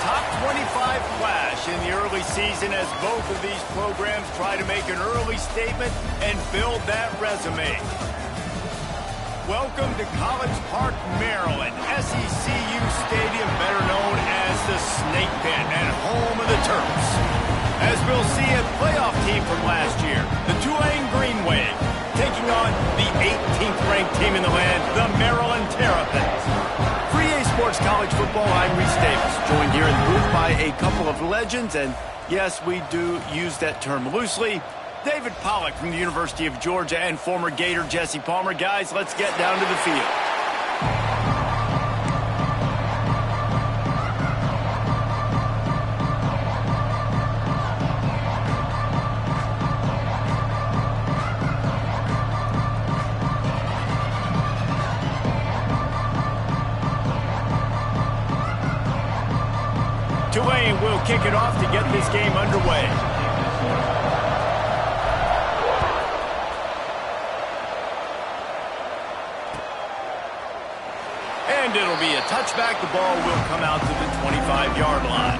top 25 clash in the early season as both of these programs try to make an early statement and build that resume. Welcome to College Park, Maryland, SECU Stadium, better known as the Snake Pit and home of the Terps. As we'll see, a playoff team from last year, the Tulane Green Wave, taking on the 18th ranked team in the land, the Maryland Terrapins. For EA Sports College Football, I'm Reese Davis, joined here in the booth by a couple of legends, and yes, we do use that term loosely. David Pollack from the University of Georgia and former Gator Jesse Palmer. Guys, let's get down to the field. Tulane will kick it off to get this game underway. And it'll be a touchback. The ball will come out to the 25-yard line.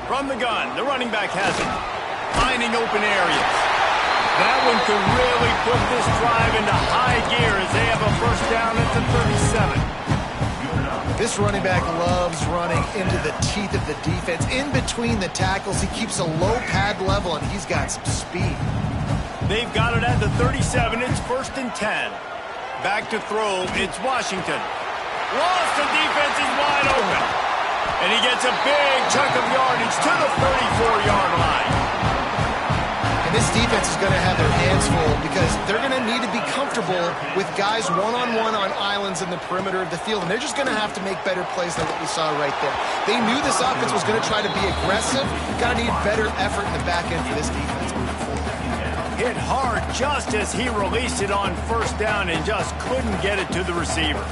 From the gun, the running back has it. Finding open areas. That one could really put this drive into high gear as they have a first down at the 37. This running back loves running into the teeth of the defense. In between the tackles, he keeps a low pad level, and he's got some speed. They've got it at the 37. It's 1st and 10. Back to throw. It's Washington. Lost, the defense is wide open. And he gets a big chunk of yardage to the 34-yard line. And this defense is going to have their hands full because they're going to need to be comfortable with guys one-on-one on islands in the perimeter of the field. And they're just going to have to make better plays than what we saw right there. They knew this offense was going to try to be aggressive. Got to need better effort in the back end for this defense moving forward. Hit hard just as he released it on first down and just couldn't get it to the receiver.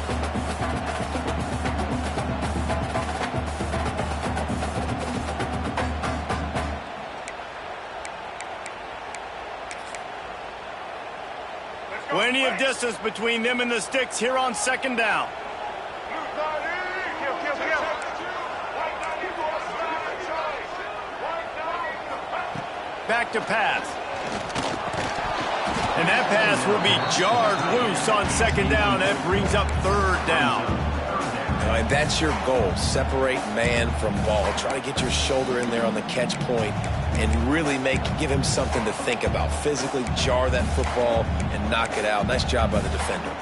Plenty of distance between them and the sticks here on 2nd down. Back to pass. And that pass will be jarred loose on 2nd down. That brings up 3rd down. And that's your goal. Separate man from ball. Try to get your shoulder in there on the catch point and really give him something to think about. Physically jar that football and knock it out. Nice job by the defender.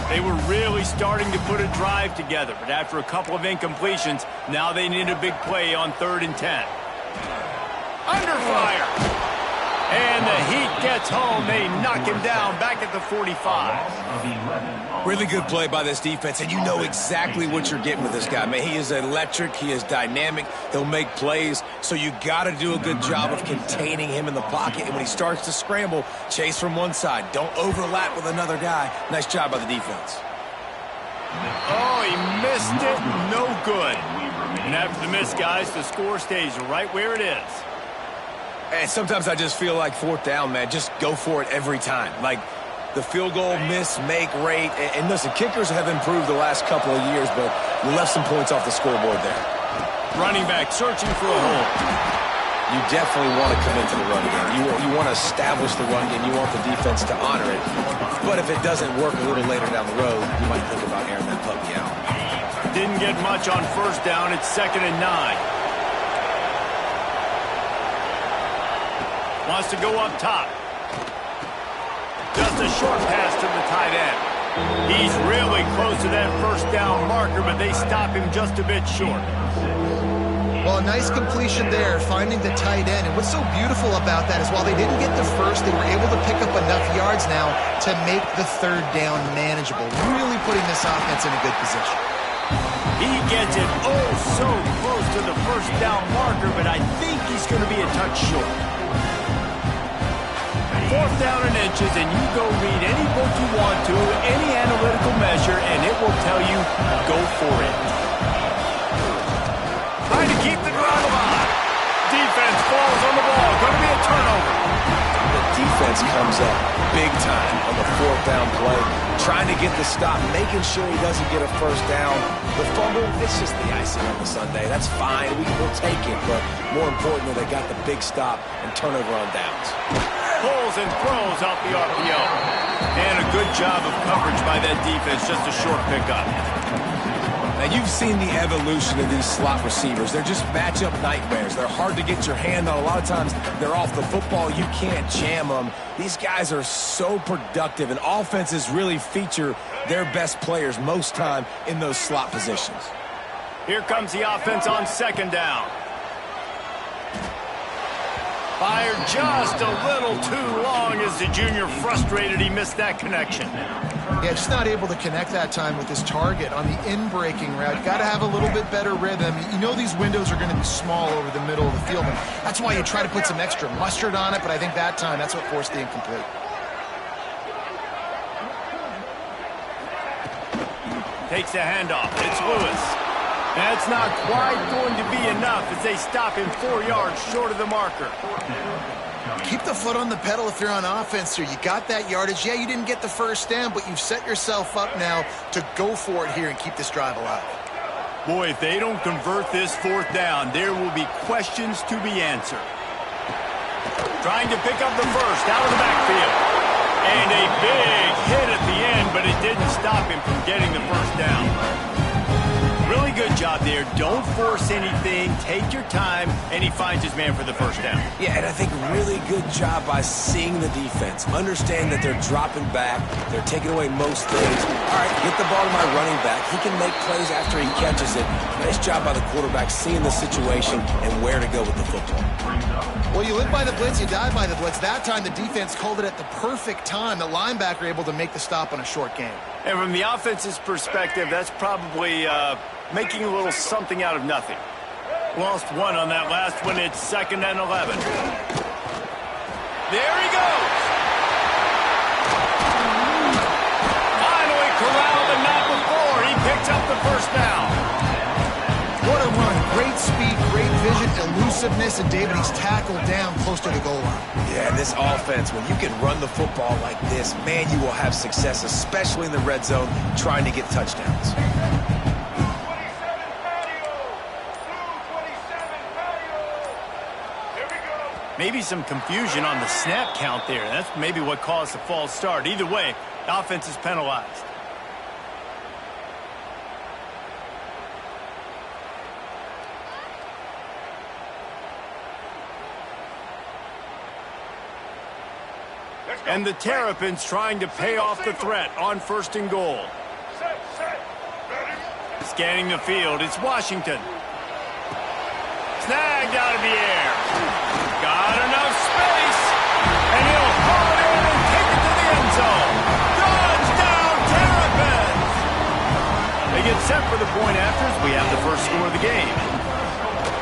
They were really starting to put a drive together, but after a couple of incompletions, now they need a big play on 3rd and 10. Under fire. And the heat gets home. They knock him down back at the 45. Really good play by this defense, and you know exactly what you're getting with this guy. Man, he is electric. He is dynamic. He'll make plays, so you got to do a good job of containing him in the pocket. And when he starts to scramble, chase from one side. Don't overlap with another guy. Nice job by the defense. Oh, he missed it. No good. And after the miss, guys, the score stays right where it is. And sometimes I just feel like 4th down, man. Just go for it every time. Like the field goal miss, make rate. And listen, kickers have improved the last couple of years, but you left some points off the scoreboard there. Running back searching for a hole. You definitely want to commit to the run game. You want to establish the run game. You want the defense to honor it. But if it doesn't work a little later down the road, you might think about airing that puppy out. Didn't get much on 1st down. It's 2nd and 9. Wants to go up top. Just a short pass to the tight end. He's really close to that 1st down marker, but they stop him just a bit short. Well, a nice completion there, finding the tight end. And what's so beautiful about that is while they didn't get the first, they were able to pick up enough yards now to make the third down manageable, really putting this offense in a good position. He gets it oh so close to the first down marker, but I think he's going to be a touch short. 4th down and inches, and you go read any book you want to, any analytical measure, and it will tell you, go for it. Trying to keep the drive alive. Defense falls on the ball. Going to be a turnover. The defense comes up big time on the 4th down play, trying to get the stop, making sure he doesn't get a first down. The fumble, it's just the icing on the sundae. That's fine. We'll take it, but more importantly, they got the big stop and turnover on downs. Pulls and throws off the RPO. And a good job of coverage by that defense, just a short pickup. Now, you've seen the evolution of these slot receivers. They're just matchup nightmares. They're hard to get your hand on. A lot of times, they're off the football. You can't jam them. These guys are so productive, and offenses really feature their best players most time in those slot positions. Here comes the offense on 2nd down. Fired just a little too long as the junior frustrated he missed that connection. Yeah, just not able to connect that time with his target on the in-breaking route. You got to have a little bit better rhythm. You know these windows are going to be small over the middle of the field, and that's why you try to put some extra mustard on it, but I think that time, that's what forced the incomplete. Takes the handoff. It's Lewis. That's not quite going to be enough as they stop him 4 yards short of the marker. Keep the foot on the pedal if you're on offense here. You got that yardage. Yeah, you didn't get the first down, but you've set yourself up now to go for it here and keep this drive alive. Boy, if they don't convert this 4th down, there will be questions to be answered. Trying to pick up the first out of the backfield. And a big hit at the end, but it didn't stop him from getting the first down. Really good job there. Don't force anything. Take your time, and he finds his man for the first down. Yeah, and I think really good job by seeing the defense. Understand that they're dropping back. They're taking away most things. All right, get the ball to my running back. He can make plays after he catches it. Nice job by the quarterback seeing the situation and where to go with the football. Well, you live by the blitz, you die by the blitz. That time, the defense called it at the perfect time. The linebacker able to make the stop on a short game. And from the offense's perspective, that's probably making a little something out of nothing. Lost one on that last one. It's 2nd and 11. There he goes. Finally corralled, but not before. He picks up the first down. What a run. Great speed, great vision, elusiveness, and David, he's tackled down close to the goal line. Yeah, this offense, when you can run the football like this, man, you will have success, especially in the red zone, trying to get touchdowns. Maybe some confusion on the snap count there. That's maybe what caused the false start. Either way, the offense is penalized. And the Terrapins trying to pay off the threat on 1st and goal. Scanning the field, it's Washington. Snagged out of the air. Got enough space. And he'll haul it in and take it to the end zone. Touchdown, Terrapins! They get set for the point after as we have the first score of the game.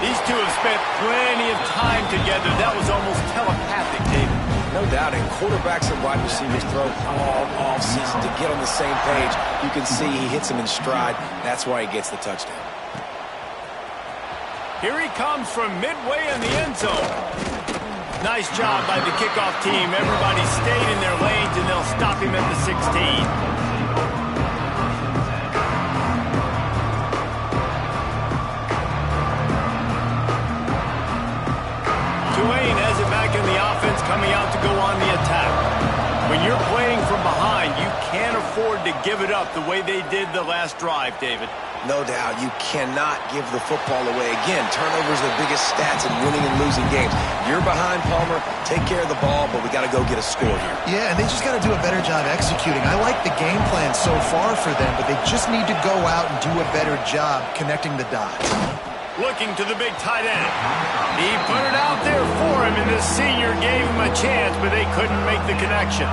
These two have spent plenty of time together. That was almost telepathic, David. No doubt, and quarterbacks and wide receivers throw all offseason to get on the same page. You can see he hits him in stride. That's why he gets the touchdown. Here he comes from midway in the end zone. Nice job by the kickoff team. Everybody stayed in their lanes, and they'll stop him at the 16. Tulane has it back in the offense, coming out to go on the attack. When you're playing from behind, you can't afford to give it up the way they did the last drive, David. No doubt, you cannot give the football away. Again, turnovers are the biggest stats in winning and losing games. You're behind, Palmer, take care of the ball, but we got to go get a score here. Yeah, and they just got to do a better job executing. I like the game plan so far for them, but they just need to go out and do a better job connecting the dots. looking to the big tight end. He put it out there for him, and the senior gave him a chance, but they couldn't make the connection.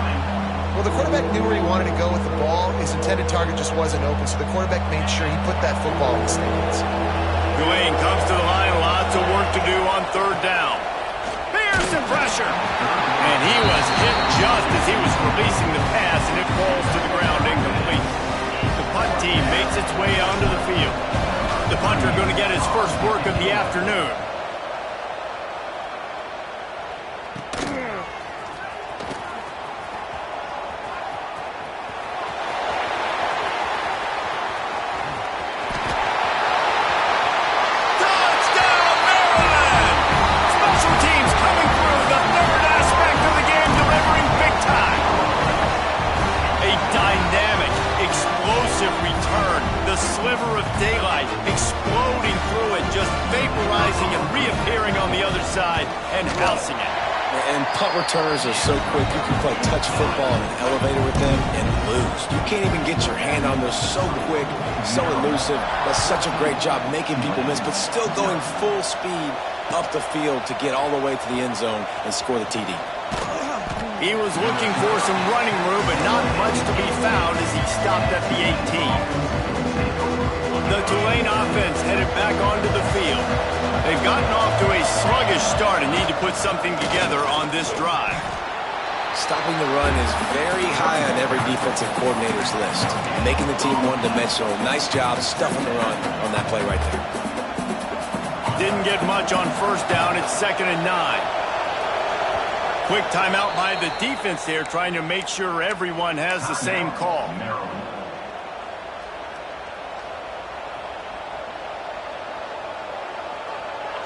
Well, the quarterback knew where he wanted to go with the ball. His intended target just wasn't open, so the quarterback made sure he put that football in the stands. Tulane comes to the line, lots of work to do on third down. Here's the pressure. And he was hit just as he was releasing the pass, and it falls to the ground incomplete. The punt team makes its way onto the field. The punter going to get his first work of the afternoon. Sliver of daylight exploding through it, just vaporizing and reappearing on the other side and housing it. And punt returners are so quick, you can play touch football in an elevator with them and lose. You can't even get your hand on those, so quick, so elusive. That's such a great job making people miss, but still going full speed up the field to get all the way to the end zone and score the TD. He was looking for some running room, but not much to be found as he stopped at the 18. The Tulane offense headed back onto the field. They've gotten off to a sluggish start and need to put something together on this drive. Stopping the run is very high on every defensive coordinator's list. Making the team one-dimensional. Nice job stuffing the run on that play right there. Didn't get much on first down. It's 2nd and 9. Quick timeout by the defense there, trying to make sure everyone has the same call.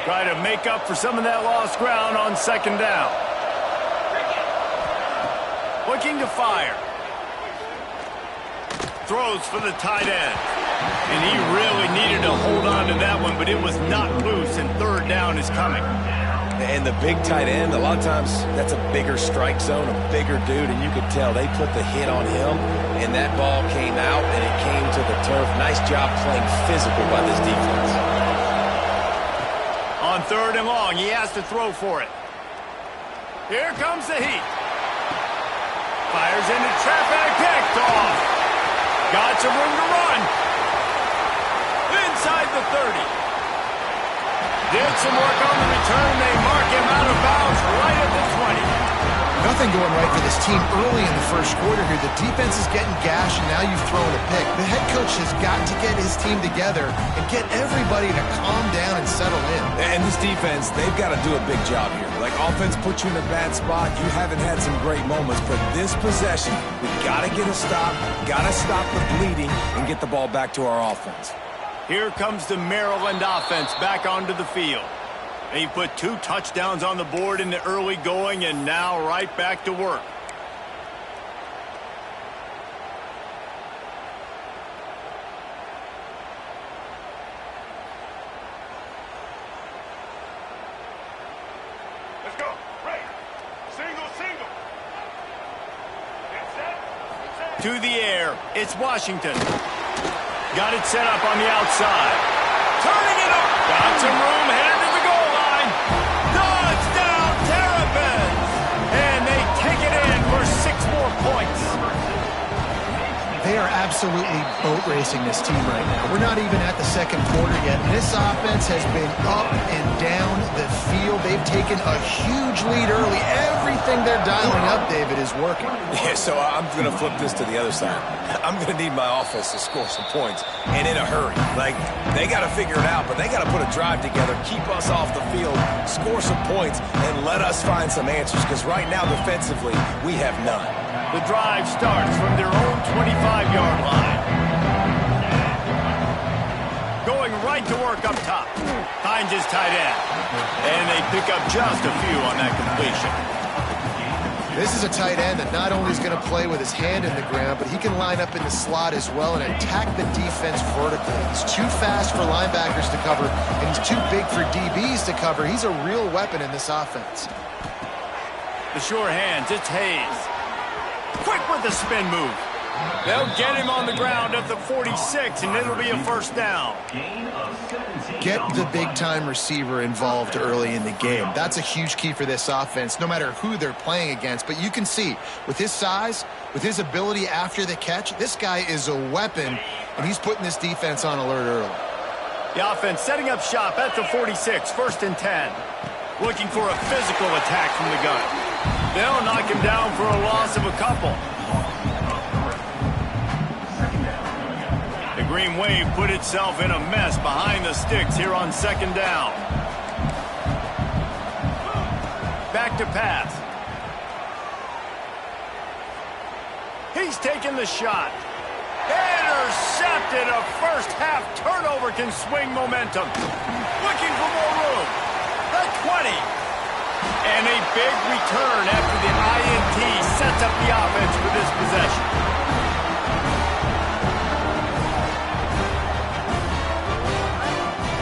Try to make up for some of that lost ground on 2nd down. Looking to fire. Throws for the tight end. And he really needed to hold on to that one, but it was not loose, and 3rd down is coming. And the big tight end, a lot of times that's a bigger strike zone, a bigger dude, and you could tell they put the hit on him, and that ball came out, and it came to the turf. Nice job playing physical by this defense. On 3rd and long, he has to throw for it. Here comes the heat. Fires into traffic, picked off. Got some room to run. Inside the 30. Did some work on the return. They mark him out of bounds right at the 20. Nothing going right for this team early in the first quarter here. The defense is getting gashed, and now you've thrown a pick. The head coach has got to get his team together and get everybody to calm down and settle in. And this defense, they've got to do a big job here. Like, offense put you in a bad spot. You haven't had some great moments, but this possession, we got to get a stop, got to stop the bleeding, and get the ball back to our offense. Here comes the Maryland offense back onto the field. They put 2 touchdowns on the board in the early going, and now right back to work. Let's go. Right. Single. Set. To the air, it's Washington. Got it set up on the outside. Turning it up. Got some room, headed to the goal line. Touchdown, Terrapins. And they take it in for 6 more points. They are absolutely boat racing this team right now. We're not even at the 2nd quarter yet. This offense has been up and down the field. They've taken a huge lead early. Everything they're dialing up, David, is working. Yeah, so I'm going to flip this to the other side. I'm going to need my offense to score some points, and in a hurry. Like, they got to figure it out, but they got to put a drive together, keep us off the field, score some points, and let us find some answers, because right now, defensively, we have none. The drive starts from their own 25-yard line. Going right to work up top. Finds his tight end. And they pick up just a few on that completion. This is a tight end that not only is going to play with his hand in the ground, but he can line up in the slot as well and attack the defense vertically. He's too fast for linebackers to cover, and he's too big for DBs to cover. He's a real weapon in this offense. The sure hands, it's Hayes. Quick with the spin move. They'll get him on the ground at the 46, and it'll be a first down. Get the big-time receiver involved early in the game. That's a huge key for this offense, no matter who they're playing against. But you can see, with his size, with his ability after the catch, this guy is a weapon, and he's putting this defense on alert early. The offense setting up shop at the 46, first and 10. Looking for a physical attack from the gun. They'll knock him down for a loss of a couple. The Green Wave put itself in a mess behind the sticks here on second down. Back to pass. He's taking the shot. Intercepted. A first-half turnover can swing momentum. Looking for more room. The 20. And a big return after the INT sets up the offense for this possession.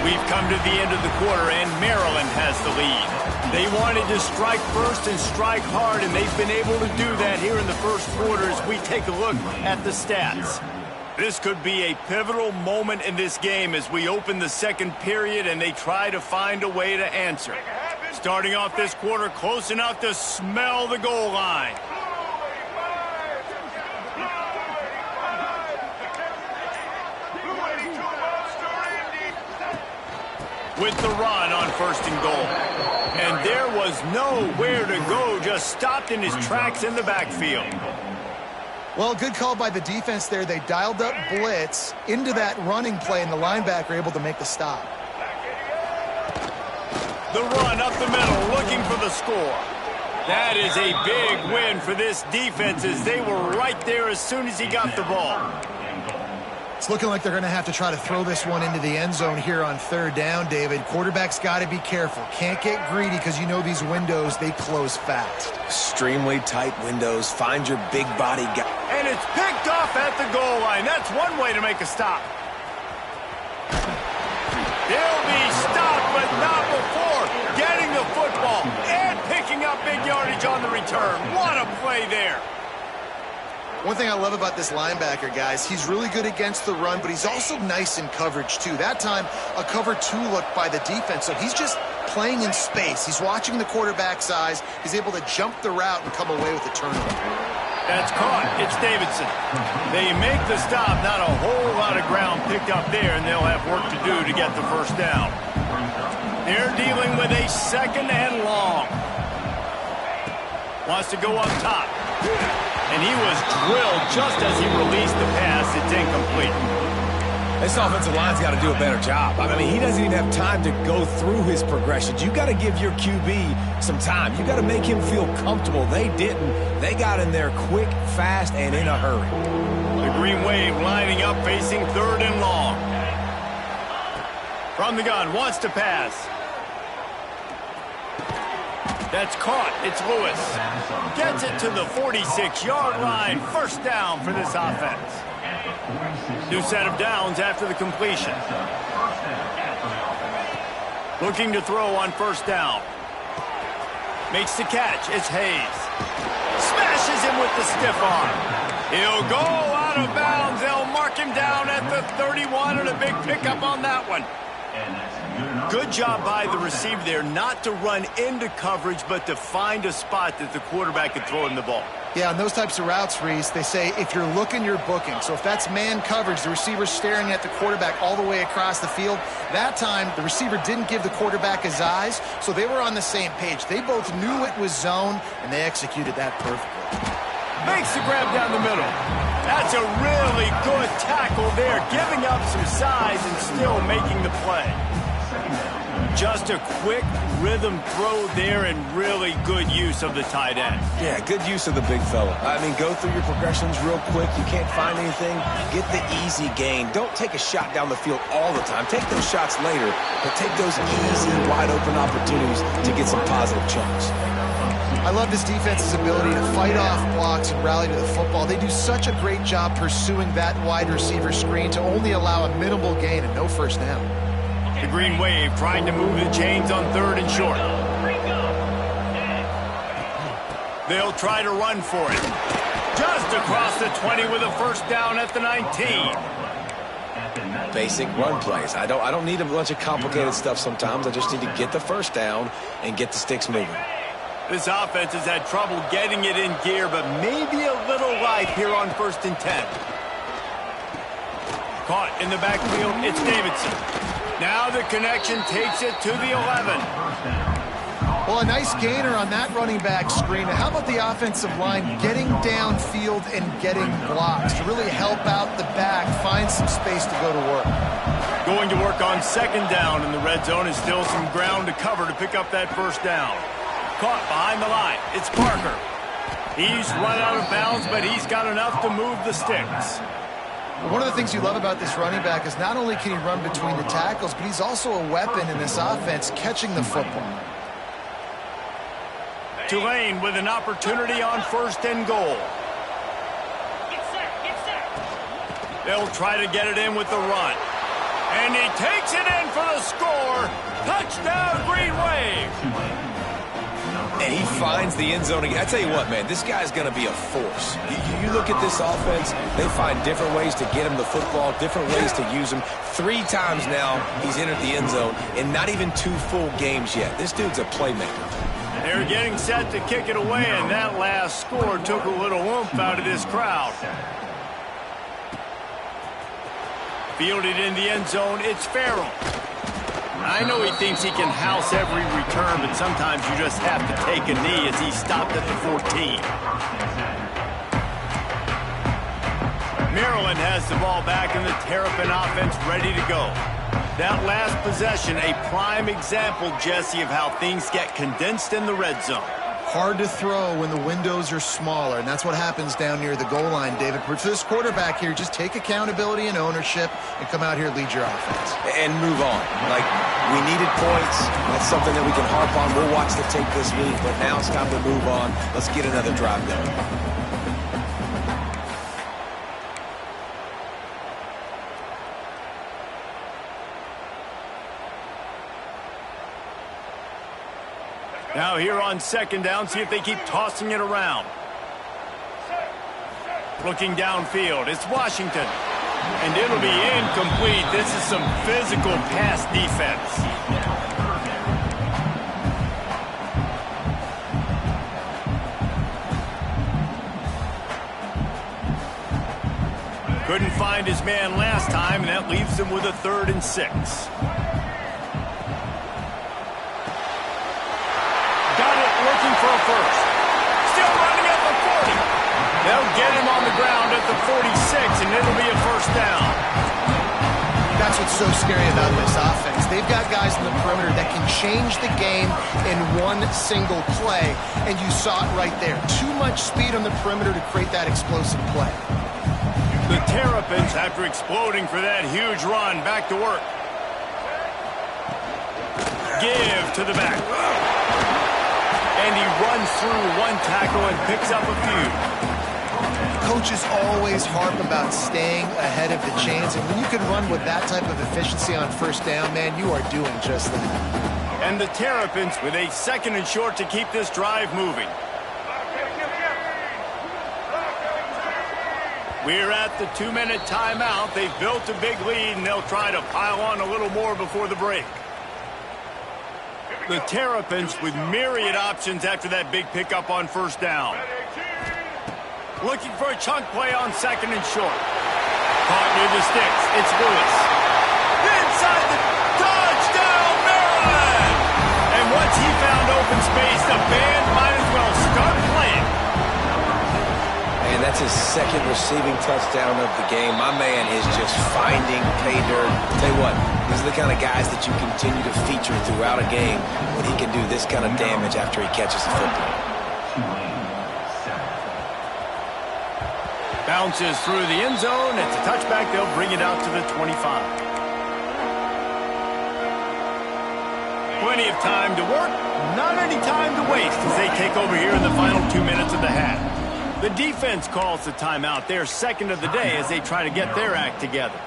We've come to the end of the quarter, and Maryland has the lead. They wanted to strike first and strike hard, and they've been able to do that here in the first quarter as we take a look at the stats. This could be a pivotal moment in this game as we open the second period and they try to find a way to answer. Starting off this quarter close enough to smell the goal line. With the run on first and goal. And there was nowhere to go, just stopped in his tracks in the backfield. Well, good call by the defense there. They dialed up blitz into that running play, and the linebacker able to make the stop. The run up the middle, looking for the score. That is a big win for this defense as they were right there as soon as he got the ball. It's looking like they're going to have to try to throw this one into the end zone here on third down, David. Quarterback's got to be careful. Can't get greedy because you know these windows, they close fast. Extremely tight windows. Find your big body guy. And it's picked off at the goal line. That's one way to make a stop. They'll be stopped, but not before getting the football and picking up big yardage on the return. What a play there. One thing I love about this linebacker, guys, he's really good against the run, but he's also nice in coverage, too. That time, a cover two look by the defense, so he's just playing in space. He's watching the quarterback's eyes. He's able to jump the route and come away with a turnover. That's caught. It's Davidson. They make the stop. Not a whole lot of ground picked up there, and they'll have work to do to get the first down. They're dealing with a second and long. Wants to go up top. And he was drilled just as he released the pass. It's incomplete. This offensive line's got to do a better job. I mean, he doesn't even have time to go through his progressions. You got to give your QB some time. You got to make him feel comfortable. They didn't. They got in there quick, fast, and in a hurry. The Green Wave lining up, facing third and long. From the gun, wants to pass. That's caught. It's Lewis. Gets it to the 46-yard line. First down for this offense. New set of downs after the completion. Looking to throw on first down. Makes the catch. It's Hayes. Smashes him with the stiff arm. He'll go out of bounds. They'll mark him down at the 31 and a big pickup on that one. Good job by the receiver there not to run into coverage, but to find a spot that the quarterback could throw him the ball. Yeah, on those types of routes, Reese, they say if you're looking, you're booking. So if that's man coverage, the receiver's staring at the quarterback all the way across the field. That time, the receiver didn't give the quarterback his eyes, so they were on the same page. They both knew it was zone, and they executed that perfectly. Makes the grab down the middle. That's a really good tackle there, giving up some size and still making the play. Just a quick rhythm throw there and really good use of the tight end. Yeah, good use of the big fella. I mean, go through your progressions real quick. You can't find anything. Get the easy gain. Don't take a shot down the field all the time. Take those shots later, but take those easy, wide-open opportunities to get some positive chunks. I love this defense's ability to fight off blocks and rally to the football. They do such a great job pursuing that wide receiver screen to only allow a minimal gain and no first down. The Green Wave trying to move the chains on third and short. They'll try to run for it. Just across the 20 with a first down at the 19. Basic run plays. I don't need a bunch of complicated stuff sometimes. I just need to get the first down and get the sticks moving. This offense has had trouble getting it in gear, but maybe a little life here on 1st and 10. Caught in the backfield, it's Davidson. Now the connection takes it to the 11. Well, a nice gainer on that running back screen. How about the offensive line getting downfield and getting blocks to really help out the back, find some space to go to work? Going to work on 2nd down in the red zone is still some ground to cover to pick up that first down. Caught behind the line. It's Parker. He's run out of bounds, but he's got enough to move the sticks. One of the things you love about this running back is not only can he run between the tackles, but he's also a weapon in this offense catching the football. Tulane with an opportunity on 1st and goal. They'll try to get it in with the run. And he takes it in for the score. Touchdown, Green Wave. And he finds the end zone again. I tell you what, man, this guy's going to be a force. You look at this offense, they find different ways to get him the football, different ways to use him. 3 times now he's entered the end zone in not even 2 full games yet. This dude's a playmaker. They're getting set to kick it away, and that last score took a little oomph out of this crowd. Fielded in the end zone, it's Farrell. I know he thinks he can house every return, but sometimes you just have to take a knee as he stopped at the 14. Maryland has the ball back and the Terrapin offense ready to go. That last possession, a prime example, Jesse, of how things get condensed in the red zone. Hard to throw when the windows are smaller, and that's what happens down near the goal line, David. For this quarterback here, just take accountability and ownership and come out here and lead your offense. And move on. Like, we needed points. That's something that we can harp on. We'll watch the tape this week, but now it's time to move on. Let's get another drive going. Now here on 2nd down, see if they keep tossing it around. Looking downfield, it's Washington. And it'll be incomplete. This is some physical pass defense. Couldn't find his man last time, and that leaves him with a 3rd and 6. Looking for a first. Still running at the 40. They'll get him on the ground at the 46, and it'll be a first down. That's what's so scary about this offense. They've got guys in the perimeter that can change the game in one single play, and you saw it right there. Too much speed on the perimeter to create that explosive play. The Terrapins, after exploding for that huge run, back to work. Give to the back. And he runs through one tackle and picks up a few. Coaches always harp about staying ahead of the chains, and when you can run with that type of efficiency on 1st down, man, you are doing just that. And the Terrapins with a 2nd and short to keep this drive moving. We're at the 2-minute timeout. They've built a big lead, and they'll try to pile on a little more before the break. The Terrapins with myriad options after that big pickup on 1st down. Looking for a chunk play on 2nd and short. Caught near the sticks. It's Lewis. Inside the touchdown, Maryland! And once he found open space, the band might as well start playing. And that's his 2nd receiving touchdown of the game. My man is just finding pay dirt. Tell you what, these are the kind of guys that you continue to feature throughout a game when he can do this kind of damage after he catches the football. Bounces through the end zone. It's a touchback. They'll bring it out to the 25. Plenty of time to work. Not any time to waste as they take over here in the final 2 minutes of the half. The defense calls the timeout. They're 2nd of the day as they try to get their act together.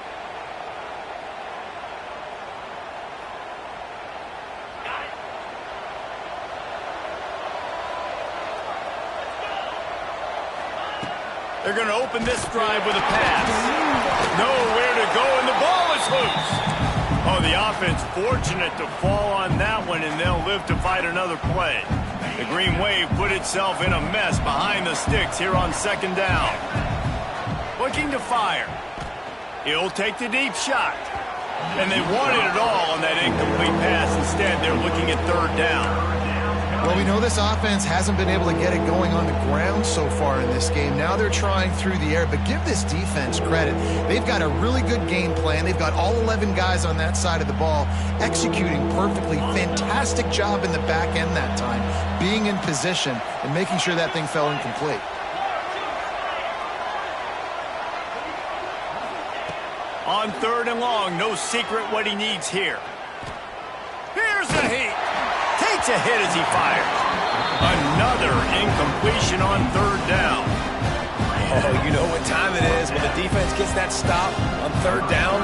They're going to open this drive with a pass. Nowhere to go, and the ball is loose. Oh, the offense fortunate to fall on that one, and they'll live to fight another play. The Green Wave put itself in a mess behind the sticks here on second down. Looking to fire. He'll take the deep shot. And they wanted it all on that incomplete pass. Instead, they're looking at third down. Well, we know this offense hasn't been able to get it going on the ground so far in this game. Now they're trying through the air, but give this defense credit. They've got a really good game plan. They've got all 11 guys on that side of the ball executing perfectly. Fantastic job in the back end that time, being in position and making sure that thing fell incomplete. On third and long, no secret what he needs here. Here's the heat. Takes a hit as he fires. Another incompletion on third down. Oh, you know what time it is when the defense gets that stop on third down.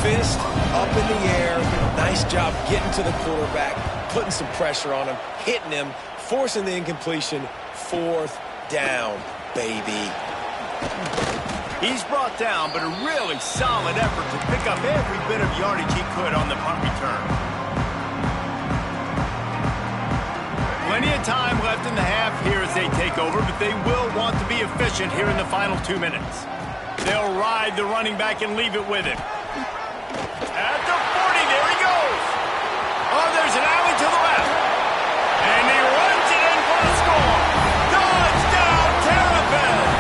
Fist up in the air. Nice job getting to the quarterback, putting some pressure on him, hitting him, forcing the incompletion. Fourth down, baby. He's brought down, but a really solid effort to pick up every bit of yardage he could on the punt return. Plenty of time left in the half here as they take over, but they will want to be efficient here in the final 2 minutes. They'll ride the running back and leave it with him. At the 40, there he goes. Oh, there's an alley to the left. And he runs it in for the score. Touchdown, Terrapins!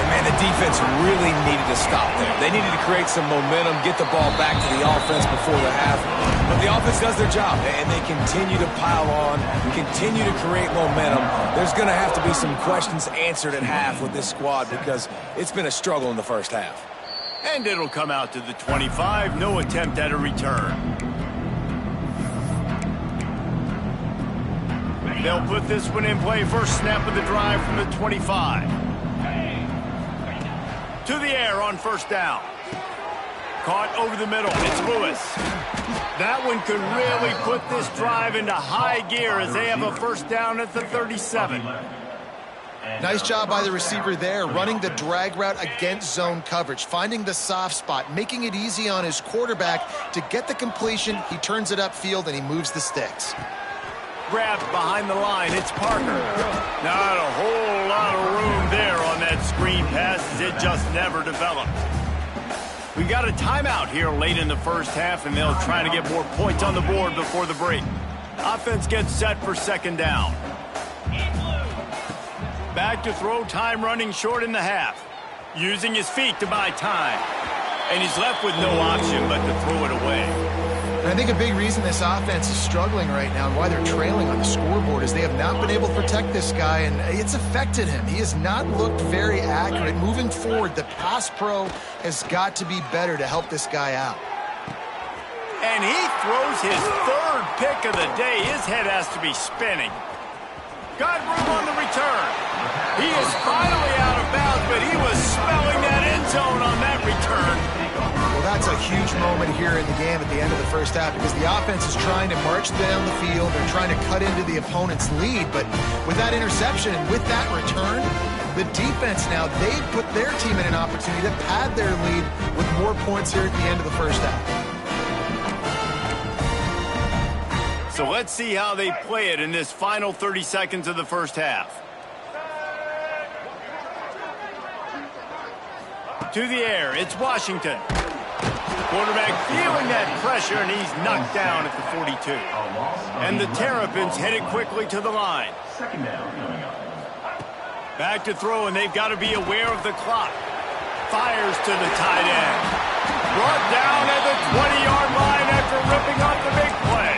Man, the defense really needed to stop there. They needed to create some momentum, get the ball back to the offense before the half. But the offense does their job, and they continue to pile on, continue to create momentum. There's going to have to be some questions answered at half with this squad because it's been a struggle in the first half. And it'll come out to the 25. No attempt at a return. They'll put this one in play. First snap of the drive from the 25. To the air on first down. Caught over the middle. It's Lewis. That one could really put this drive into high gear as they have a first down at the 37. Nice job by the receiver there, running the drag route against zone coverage, finding the soft spot, making it easy on his quarterback to get the completion. He turns it upfield, and he moves the sticks. Grabbed behind the line. It's Parker. Not a whole lot of room there on that screen pass as it just never developed. We got a timeout here late in the first half, and they'll try to get more points on the board before the break. Offense gets set for second down. Back to throw, time running short in the half. Using his feet to buy time. And he's left with no option but to throw it away. And I think a big reason this offense is struggling right now and why they're trailing on the scoreboard is they have not been able to protect this guy, and it's affected him. He has not looked very accurate. Moving forward, the pass pro has got to be better to help this guy out. And he throws his third pick of the day. His head has to be spinning. Got room on the return. He is finally out of bounds, but he was smelling that end zone on that return. Well, that's a huge moment here in the game at the end of the first half because the offense is trying to march down the field. They're trying to cut into the opponent's lead, but with that interception and with that return, the defense now, they've put their team in an opportunity to pad their lead with more points here at the end of the first half. So let's see how they play it in this final 30 seconds of the first half. To the air, it's Washington. Quarterback feeling that pressure, and he's knocked down at the 42. And the Terrapins headed quickly to the line. Back to throw, and they've got to be aware of the clock. Fires to the tight end. Brought down at the 20-yard line after ripping off the big play.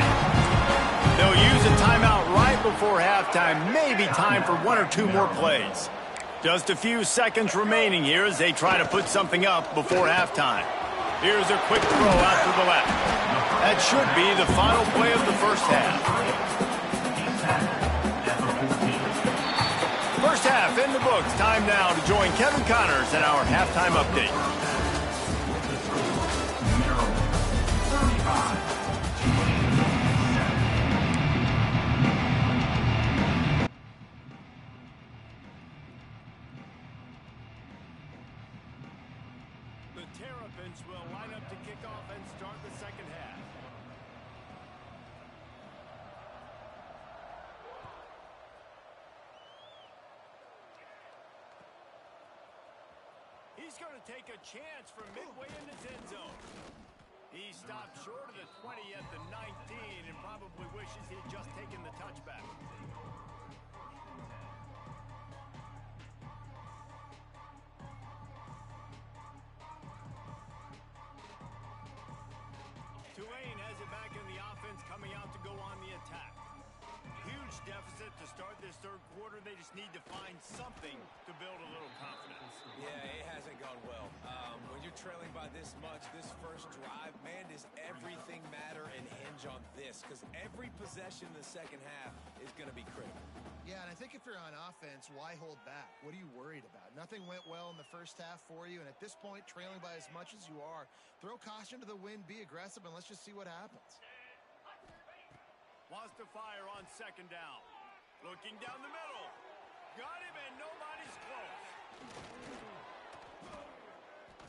They'll use a timeout right before halftime. Maybe time for one or two more plays. Just a few seconds remaining here as they try to put something up before halftime. Here's a quick throw out to the left. That should be the final play of the first half. First half in the books. Time now to join Kevin Connors in our halftime update. The Terrapins will line up to kick off and start the second half. He's going to take a chance from midway in his end zone. He stopped short of the 20 at the 19 and probably wishes he'd just taken the touchback. Tulane has it back in the offense, coming out to go on the attack. Huge deficit to start this third quarter. They just need to find something to build a little confidence. Yeah, it hasn't gone well. When you're trailing by this much, this first drive, man, does everything matter and hinge on this? Because every possession in the second half is going to be critical. Yeah, and I think if you're on offense, why hold back? What are you worried about? Nothing went well in the first half for you, and at this point, trailing by as much as you are, throw caution to the wind, be aggressive, and let's just see what happens. Wants to fire on second down. Looking down the middle. Got him, and nobody's close.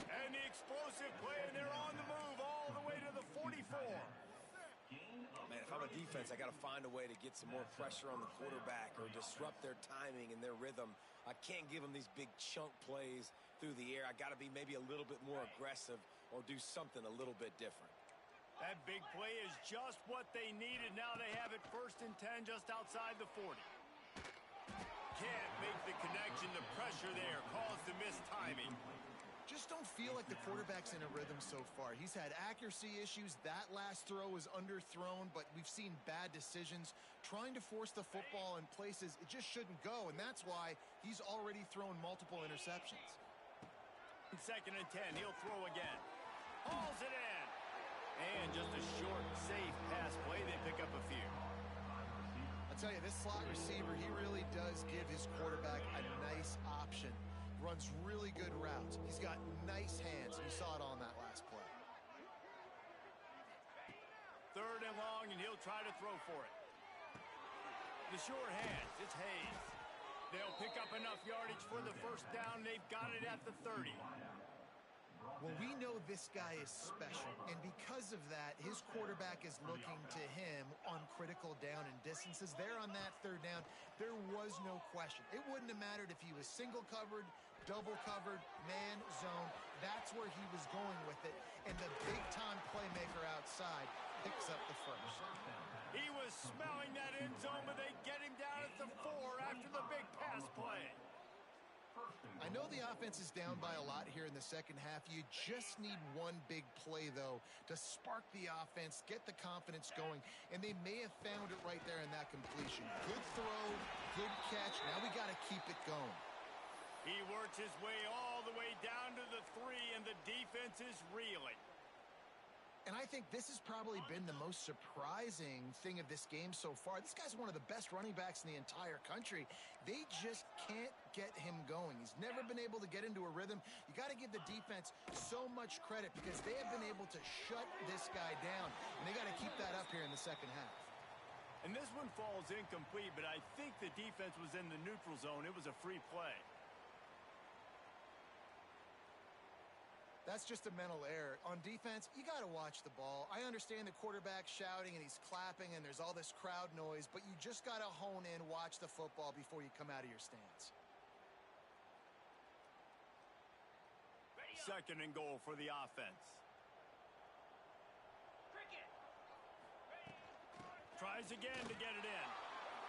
And the explosive play, and they're on the move all the way to the 44. Man, if I'm a defense, I got to find a way to get some more pressure on the quarterback or disrupt their timing and their rhythm. I can't give them these big chunk plays through the air. I got to be maybe a little bit more aggressive or do something a little bit different. That big play is just what they needed. Now they have it 1st and 10 just outside the 40. Can't make the connection. The pressure there caused the missed timing. Just don't feel like the quarterback's in a rhythm so far. He's had accuracy issues. That last throw was underthrown, but we've seen bad decisions trying to force the football in places it just shouldn't go, and that's why he's already thrown multiple interceptions. 2nd and 10, he'll throw again. Hauls it in. And just a short, safe pass play. They pick up a few. I'll tell you, this slot receiver, he really does give his quarterback a nice option. Runs really good routes. He's got nice hands. You saw it on that last play. 3rd and long, and he'll try to throw for it. The short hands, it's Hayes. They'll pick up enough yardage for the first down. They've got it at the 30. Well, we know this guy is special, and because of that, his quarterback is looking to him on critical down and distances. There on that 3rd down, there was no question. It wouldn't have mattered if he was single covered, double covered, man, zone. That's where he was going with it, and the big-time playmaker outside picks up the first. He was smelling that end zone, but they get him down at the 4 after the big pass play. I know the offense is down by a lot here in the second half. You just need one big play, though, to spark the offense, get the confidence going, and they may have found it right there in that completion. Good throw, good catch. Now we got to keep it going. He works his way all the way down to the 3, and the defense is reeling. And I think this has probably been the most surprising thing of this game so far. This guy's one of the best running backs in the entire country. They just can't get him going. He's never been able to get into a rhythm. You got to give the defense so much credit because they have been able to shut this guy down. And they got to keep that up here in the second half. And this one falls incomplete, but I think the defense was in the neutral zone. It was a free play. That's just a mental error. On defense, you got to watch the ball. I understand the quarterback shouting and he's clapping and there's all this crowd noise, but you just got to hone in, watch the football before you come out of your stance. 2nd and goal for the offense. Tries again to get it in.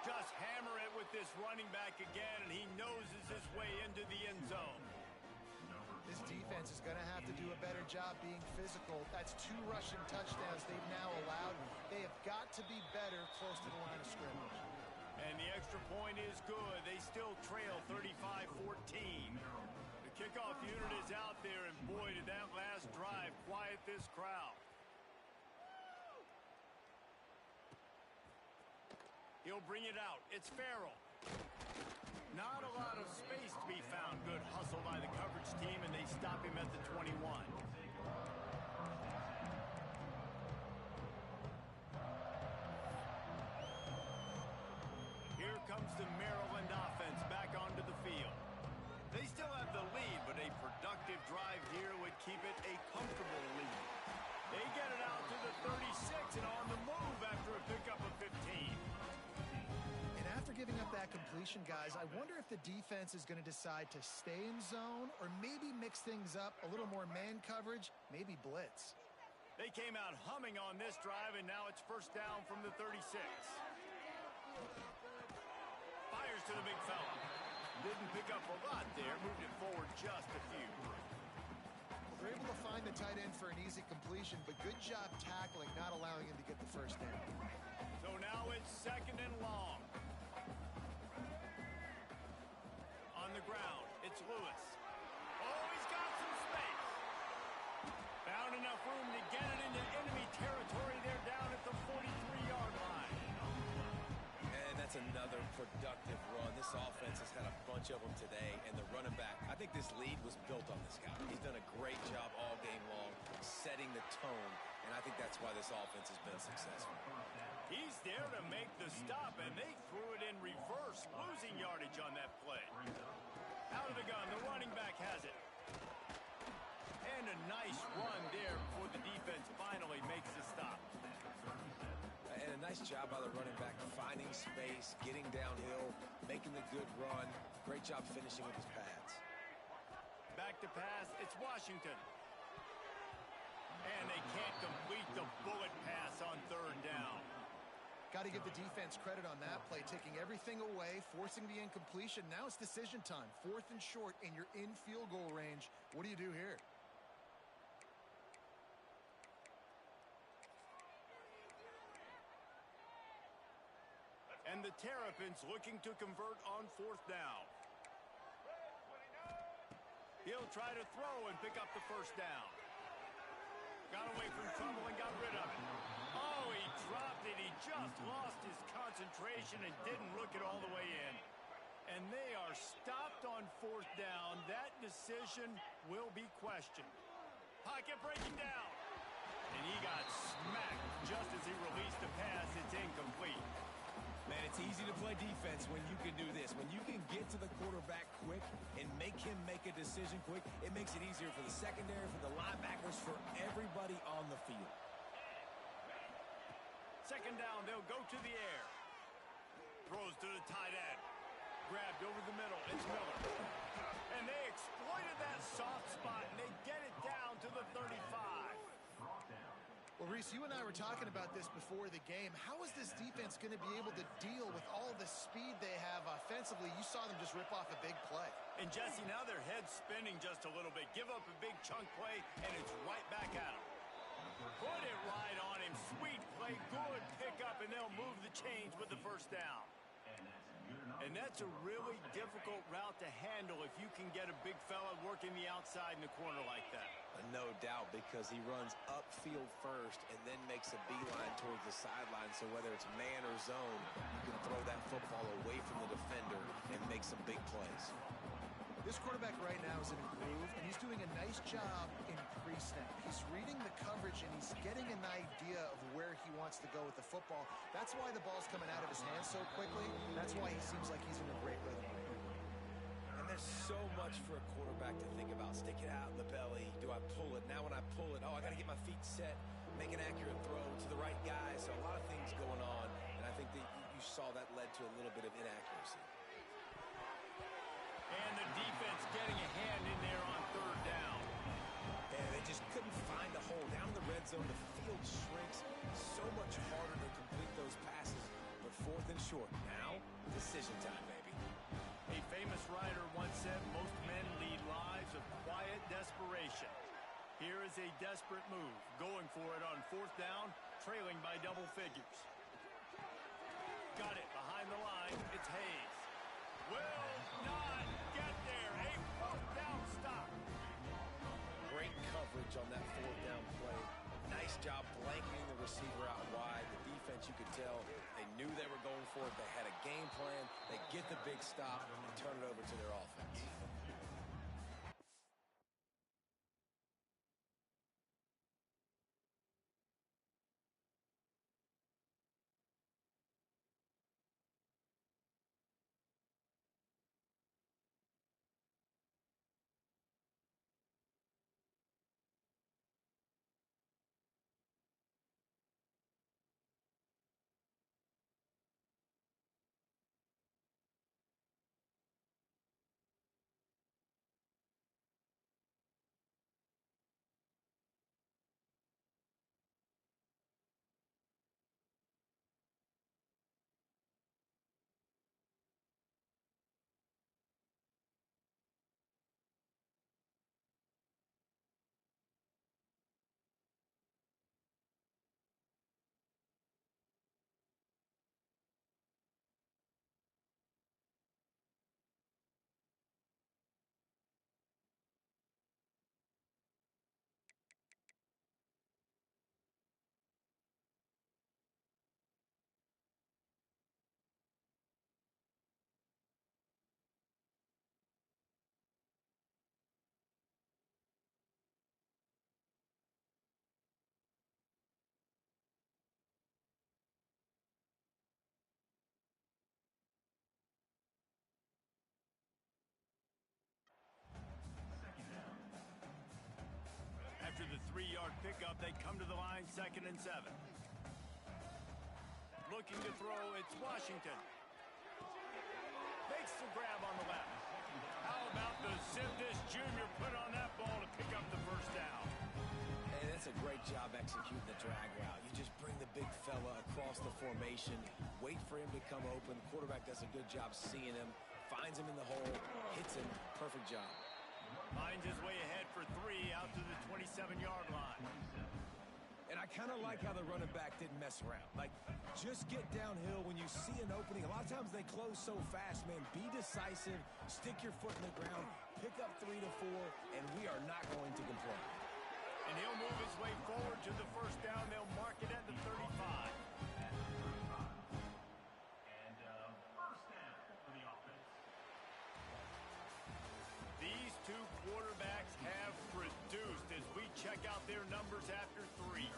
Just hammer it with this running back again, and he noses his way into the end zone. This defense is going to have to do a better job being physical. That's 2 rushing touchdowns they've now allowed. They have got to be better close to the line of scrimmage. And the extra point is good. They still trail 35-14. The kickoff unit is out there, and boy, did that last drive quiet this crowd. He'll bring it out. It's Farrell. Not a lot of space to be found. Good hustle by the coverage team, and they stop him at the 21. Here comes the Maryland offense back onto the field. They still have the lead, but a productive drive here would keep it a comfortable lead. They get it out to the 36 and on the move after a pickup of 15. And after giving up that completion, guys, I wonder if the defense is going to decide to stay in zone or maybe mix things up, a little more man coverage, maybe blitz. They came out humming on this drive, and now it's first down from the 36. Fires to the big fella. Didn't pick up a lot there, moved it forward just a few. They're able to find the tight end for an easy completion, but good job tackling, not allowing him to get the first down. So now it's second and long. On the ground, it's Lewis. Oh, he's got some space. Found enough room to get it into enemy territory. They're down at the 43-yard line. And that's another productive run. This offense has had a bunch of them today, and the running back, I think this lead was built on this guy. He's done a great job all game long setting the tone, and I think that's why this offense has been successful. He's there to make the stop, and they threw it in reverse, losing yardage on that play. Out of the gun, the running back has it. And a nice run there before the defense finally makes the stop. And a nice job by the running back, finding space, getting downhill, making the good run. Great job finishing with his pads. Back to pass, it's Washington. And they can't complete the bullet pass on third down. Got to give the defense credit on that play, taking everything away, forcing the incompletion. Now it's decision time. Fourth and short, and you're in field goal range. What do you do here? And the Terrapins looking to convert on fourth down. He'll try to throw and pick up the first down. Got away from trouble and got rid of it. Oh, he dropped it. He just lost his concentration and didn't look it all the way in. And they are stopped on fourth down. That decision will be questioned. Pocket breaking down. And he got smacked just as he released the pass. It's incomplete. Man, it's easy to play defense when you can do this. When you can get to the quarterback quick and make him make a decision quick, it makes it easier for the secondary, for the linebackers, for everybody on the field. Second down, they'll go to the air. Throws to the tight end. Grabbed over the middle, it's Miller. And they exploited that soft spot, and they get it down to the 35. Well, Reese, you and I were talking about this before the game. How is this defense going to be able to deal with all the speed they have offensively? You saw them just rip off a big play. And, Jesse, now their head's spinning just a little bit. Give up a big chunk play, and it's right back at them. Put it right on him. Sweet play, good pickup, and they'll move the chains with the first down. And that's a really difficult route to handle if you can get a big fella working the outside in the corner like that. No doubt, because he runs upfield first and then makes a beeline towards the sideline. So whether it's man or zone, you can throw that football away from the defender and make some big plays. This quarterback right now is in a groove, and he's doing a nice job in pre-snap. He's reading the coverage, and he's getting an idea of where he wants to go with the football. That's why the ball's coming out of his hands so quickly. That's why he seems like he's in a great rhythm. And there's so much for a quarterback to think about. Stick it out in the belly. Do I pull it? Now when I pull it, oh, I got to get my feet set, make an accurate throw to the right guy. So a lot of things going on, and I think that you saw that led to a little bit of inaccuracy. And the defense getting a hand in there on third down. And they just couldn't find a hole. Down in the red zone, the field shrinks. So much harder to complete those passes. But fourth and short. Now, decision time, baby. A famous writer once said, most men lead lives of quiet desperation. Here is a desperate move. Going for it on fourth down, trailing by double figures. Got it behind the line. It's Hayes. Will not get there. A fourth down stop. Great coverage on that fourth down play. Nice job blanketing the receiver out wide. The defense, you could tell, they knew they were going for it. They had a game plan. They get the big stop and turn it over to their offense. 7-yard pickup. They come to the line 2nd and 7. Looking to throw, it's Washington. Makes the grab on the left. How about the zip this junior put on that ball to pick up the first down? And that's a great job executing the drag route. You just bring the big fella across the formation, wait for him to come open. The quarterback does a good job seeing him, finds him in the hole, hits him. Perfect job. Finds his way ahead for 3 out to the 27-yard line. And I kind of like how the running back didn't mess around. Like, just get downhill when you see an opening. A lot of times they close so fast, man. Be decisive, stick your foot in the ground, pick up 3 to 4, and we are not going to complain. And he'll move his way forward to the first down. They'll mark it at the 35. And first down for the offense. These two quarterbacks have produced as we check out their numbers after 3.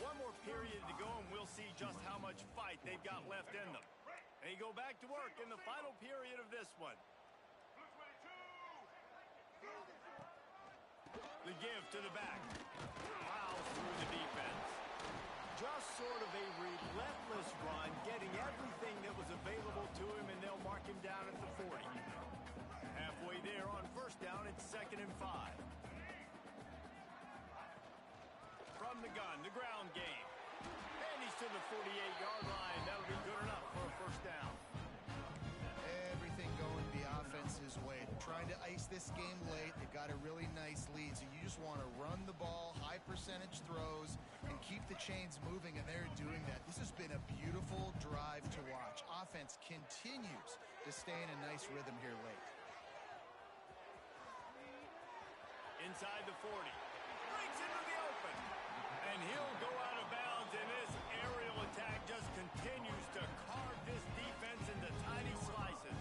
One more period to go, and we'll see just how much fight they've got left in them. They go back to work in the final period of this one. The give to the back. Plows through the defense. Just sort of a relentless run, getting everything that was available to him, and they'll mark him down at the 40. Halfway there on first down, it's 2nd and 5. From the gun, the ground game. And he's to the 48-yard line. That'll be good enough for a first down. Everything going the offense's way. They're trying to ice this game late. They've got a really nice lead, so you just want to run the ball, high percentage throws, and keep the chains moving, and they're doing that. This has been a beautiful drive to watch. Offense continues to stay in a nice rhythm here late. Inside the 40. Breaks into the open. And he'll go out of bounds, and this aerial attack just continues to carve this defense into tiny slices.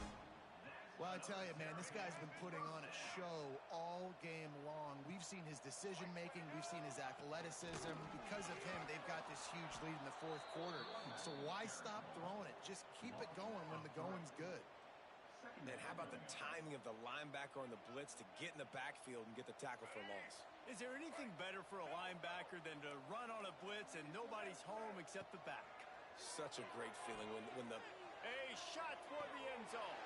Well, I tell you, man, this guy's been putting on a show all game long. We've seen his decision-making. We've seen his athleticism. Because of him, they've got this huge lead in the 4th quarter. So why stop throwing it? Just keep it going when the going's good. Man, how about the timing of the linebacker on the blitz to get in the backfield and get the tackle for loss? Is there anything better for a linebacker than to run on a blitz and nobody's home except the back? Such a great feeling when the... A shot toward the end zone.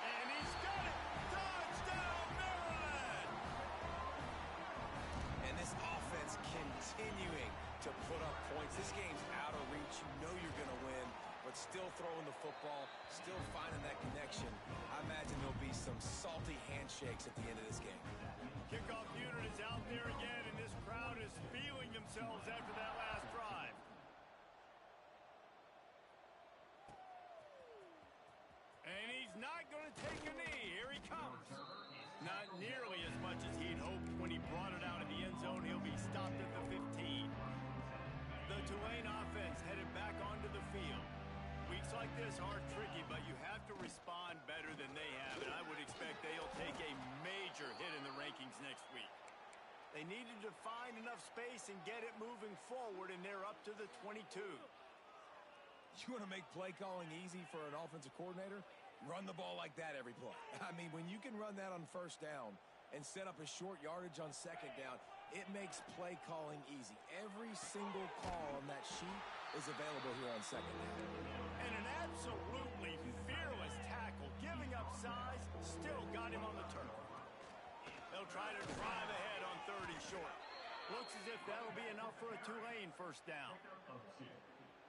And he's got it! Touchdown, Maryland! And this offense continuing to put up points. This game's out of reach. You know you're going to win, but still throwing the football, still finding that connection. I imagine there'll be some salty handshakes at the end of this game. Kickoff unit is out there again, and this crowd is feeling themselves after that last drive. And he's not going to take a knee. Here he comes. Not nearly as much as he'd hoped when he brought it out of the end zone. He'll be stopped at the 15. The Tulane offense headed back onto the field. Weeks like this are tricky, but you have to respond better than they have, and I would expect they'll take a major hit in the rankings next week. They needed to find enough space and get it moving forward, and they're up to the 22. You want to make play calling easy for an offensive coordinator? Run the ball like that every play. I mean, when you can run that on first down and set up a short yardage on second down, it makes play calling easy. Every single call on that sheet is available here on second down. And an absolutely fearless tackle, giving up size, still got him on the turf. They'll try to drive ahead on 30 short. Looks as if that'll be enough for a Tulane first down.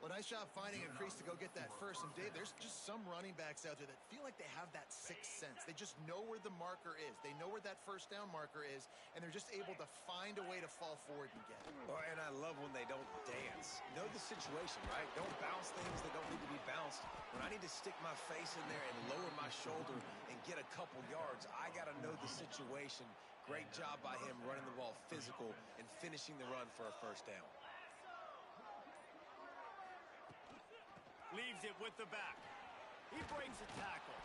Well, nice job finding a crease to go get that first. And, Dave, there's just some running backs out there that feel like they have that sixth sense. They just know where the marker is. They know where that first down marker is, and they're just able to find a way to fall forward and get it. Well, and I love when they don't dance. Know the situation, right? Don't bounce things that don't need to be bounced. When I need to stick my face in there and lower my shoulder and get a couple yards, I got to know the situation. Great job by him running the ball physical and finishing the run for a first down. Leaves it with the back. He breaks a tackle.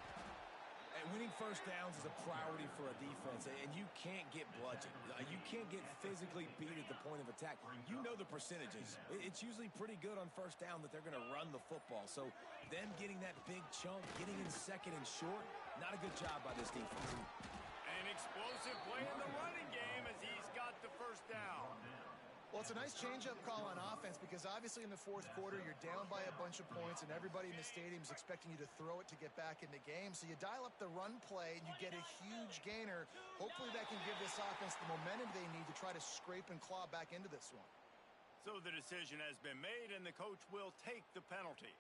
And winning first downs is a priority for a defense, and you can't get bludgeoned. You can't get physically beat at the point of attack. You know the percentages. It's usually pretty good on first down that they're going to run the football. So them getting that big chunk, getting in second and short, not a good job by this defense. An explosive play in the running game as he's got the first down. Well, it's a nice change-up call on offense because obviously in the fourth quarter, you're down by a bunch of points and everybody in the stadium is expecting you to throw it to get back in the game. So you dial up the run play and you get a huge gainer. Hopefully that can give this offense the momentum they need to try to scrape and claw back into this one. So the decision has been made and the coach will take the penalty.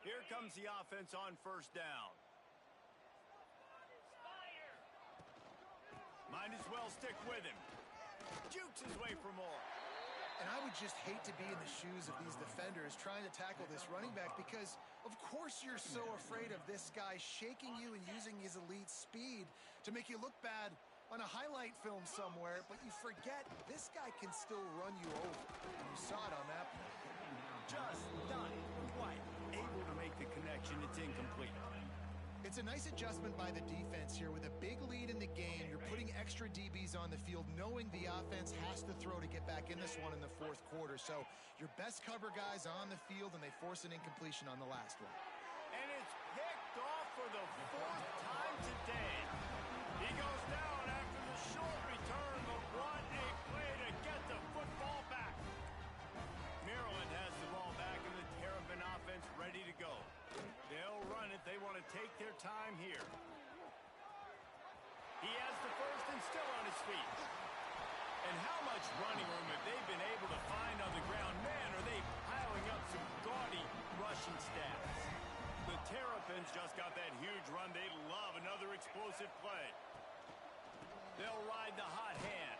Here comes the offense on first down. Might as well stick with him. Jukes his way for more. And I would just hate to be in the shoes of these defenders trying to tackle this running back because, of course, you're so afraid of this guy shaking you and using his elite speed to make you look bad on a highlight film somewhere, but you forget this guy can still run you over. And you saw it on that play. Just not quite able to make the connection. It's incomplete. It's a nice adjustment by the defense here. With a big lead in the game, you're putting extra DBs on the field, knowing the offense has to throw to get back in this one in the fourth quarter. So your best cover guys on the field, and they force an incompletion on the last one. And it's picked off for the fourth time today. He goes down after the short return, but what a play to get the football back. Maryland has the ball back and the Terrapin offense ready to go. They'll run it. They want to take their time here. He has the first and still on his feet. And how much running room have they been able to find on the ground? Man, are they piling up some gaudy rushing stats. The Terrapins just got that huge run. They love another explosive play. They'll ride the hot hand.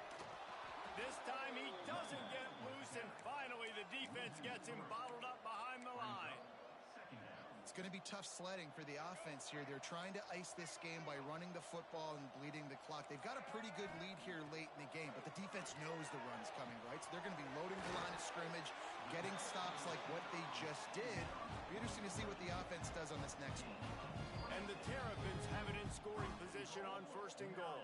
This time he doesn't get loose, and finally the defense gets him bottled up behind the line. It's going to be tough sledding for the offense here. They're trying to ice this game by running the football and bleeding the clock. They've got a pretty good lead here late in the game, but the defense knows the run's coming, right? So they're going to be loading the line of scrimmage, getting stops like what they just did. It'll be interesting to see what the offense does on this next one. And the Terrapins have it in scoring position on first and goal.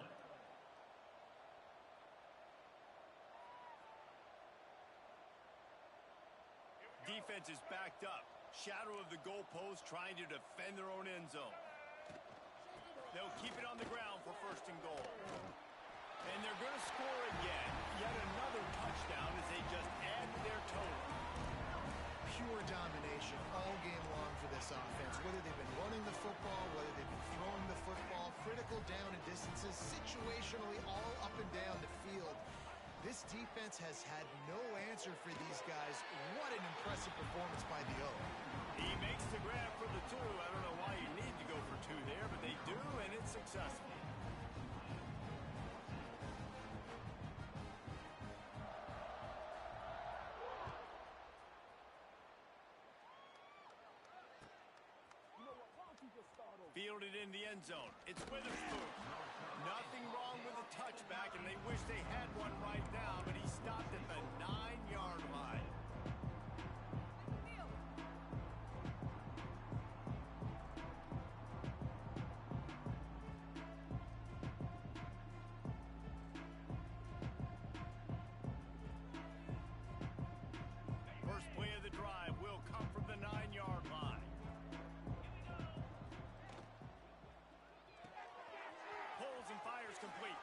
Defense is backed up. Shadow of the goalpost, trying to defend their own end zone. They'll keep it on the ground for first and goal. And they're going to score again. Yet another touchdown as they just add to their total. Pure domination all game long for this offense. Whether they've been running the football, whether they've been throwing the football, critical down and distances, situationally all up and down the field. This defense has had no answer for these guys. What an impressive performance by the O. He makes the grab for the two. I don't know why you need to go for two there, but they do, and it's successful. Fielded in the end zone. It's Witherspoon. Nothing wrong with the touchback, and they wish they had one right now, but he stopped at the 9-yard line. First play of the drive will come from the 9-yard line. And fires complete.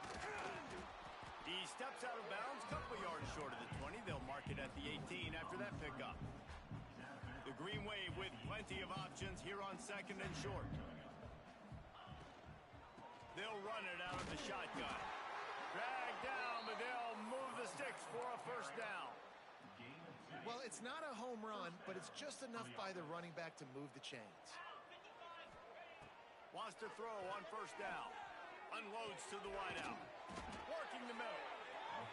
He steps out of bounds, couple yards short of the 20. They'll mark it at the 18 after that pickup. The Green Wave with plenty of options here on second and short. They'll run it out of the shotgun. Drag down, but they'll move the sticks for a first down. Well, it's not a home run, but it's just enough by the running back to move the chains. Wants to throw on first down. Unloads to the wideout. Working the middle.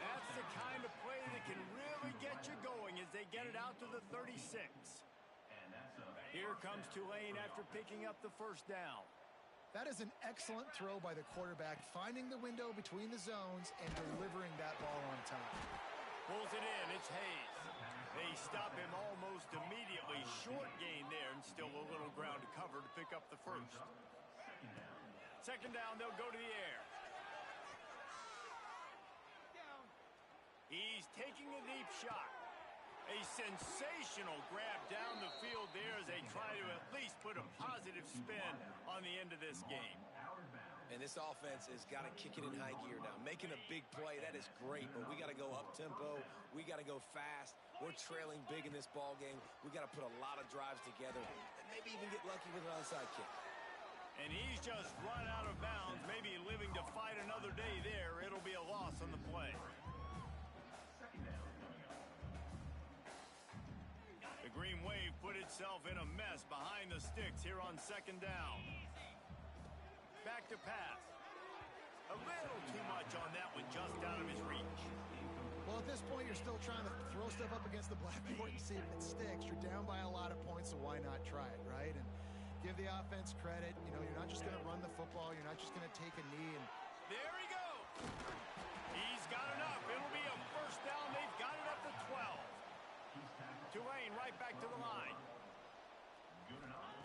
That's the kind of play that can really get you going as they get it out to the 36. Here comes Tulane after picking up the first down. That is an excellent throw by the quarterback, finding the window between the zones and delivering that ball on time. Pulls it in. It's Hayes. They stop him almost immediately. Short gain there, and still a little ground to cover to pick up the first. Second down, they'll go to the air. He's taking a deep shot. A sensational grab down the field there as they try to at least put a positive spin on the end of this game. And this offense has got to kick it in high gear now. Making a big play, that is great, but we got to go up-tempo. We got to go fast. We're trailing big in this ball game. We got to put a lot of drives together and maybe even get lucky with an onside kick. And he's just run out of bounds, maybe living to fight another day there. It'll be a loss on the play. Second down coming up. The Green Wave put itself in a mess behind the sticks here on second down. Back to pass. A little too much on that one, just out of his reach. Well, at this point, you're still trying to throw stuff up against the blackboard and see if it sticks. You're down by a lot of points, so why not try it, right? And give the offense credit. You know, you're not just going to run the football. You're not just going to take a knee. And there he goes. He's got enough. It'll be a first down. They've got it up to 12. Tulane right back to the line. Good enough.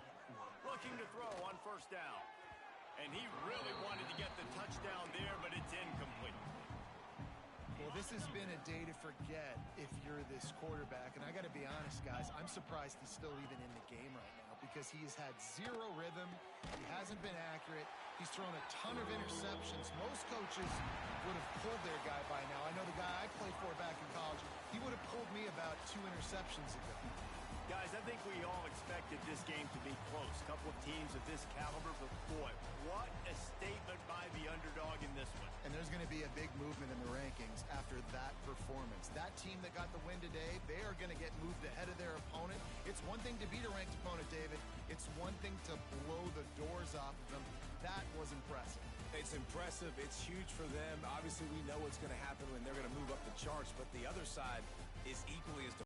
Looking to throw on first down. And he really wanted to get the touchdown there, but it's incomplete. Well, this has been a day to forget if you're this quarterback. And I got to be honest, guys, I'm surprised he's still even in the game right now because he has had zero rhythm. He hasn't been accurate. He's thrown a ton of interceptions. Most coaches would have pulled their guy by now. I know the guy I played for back in college, he would have pulled me about 2 interceptions ago. Guys, I think we all expected this game to be close. A couple of teams of this caliber, but boy, what a statement by the underdog in this one. And there's going to be a big movement in the rankings after that performance. That team that got the win today, they are going to get moved ahead of their opponent. It's one thing to beat a ranked opponent, David. It's one thing to blow the doors off of them. That was impressive. It's impressive. It's huge for them. Obviously, we know what's going to happen when they're going to move up the charts, but the other side is equally as